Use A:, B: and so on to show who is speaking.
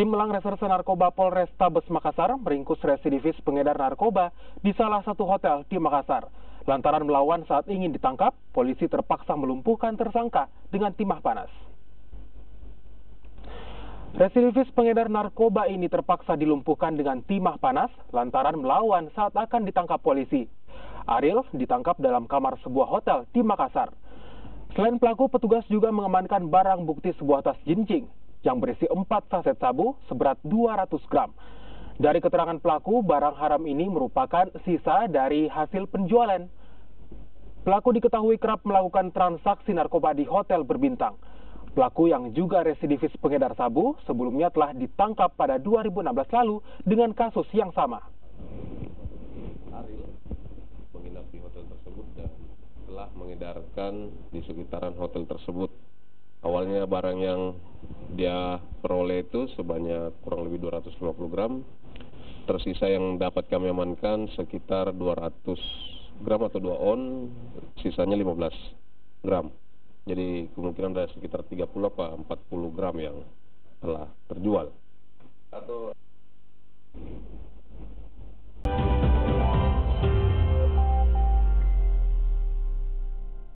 A: Tim Elang Reserse Narkoba Polrestabes Makassar meringkus residivis pengedar narkoba di salah satu hotel di Makassar. Lantaran melawan saat ingin ditangkap, polisi terpaksa melumpuhkan tersangka dengan timah panas. Residivis pengedar narkoba ini terpaksa dilumpuhkan dengan timah panas lantaran melawan saat akan ditangkap polisi. Ariel ditangkap dalam kamar sebuah hotel di Makassar. Selain pelaku, petugas juga mengamankan barang bukti sebuah tas jinjing yang berisi 4 saset sabu seberat 200 gram. Dari keterangan pelaku, barang haram ini merupakan sisa dari hasil penjualan. Pelaku diketahui kerap melakukan transaksi narkoba di hotel berbintang. Pelaku yang juga residivis pengedar sabu sebelumnya telah ditangkap pada 2016 lalu dengan kasus yang sama.
B: Ariel menginap di hotel tersebut dan telah mengedarkan di sekitaran hotel tersebut. Awalnya barang yang dia peroleh itu sebanyak kurang lebih 250 gram. Tersisa yang dapat kami amankan sekitar 200 gram atau 2 on, sisanya 15 gram. Jadi kemungkinan ada sekitar 30 apa 40 gram yang telah terjual. Atau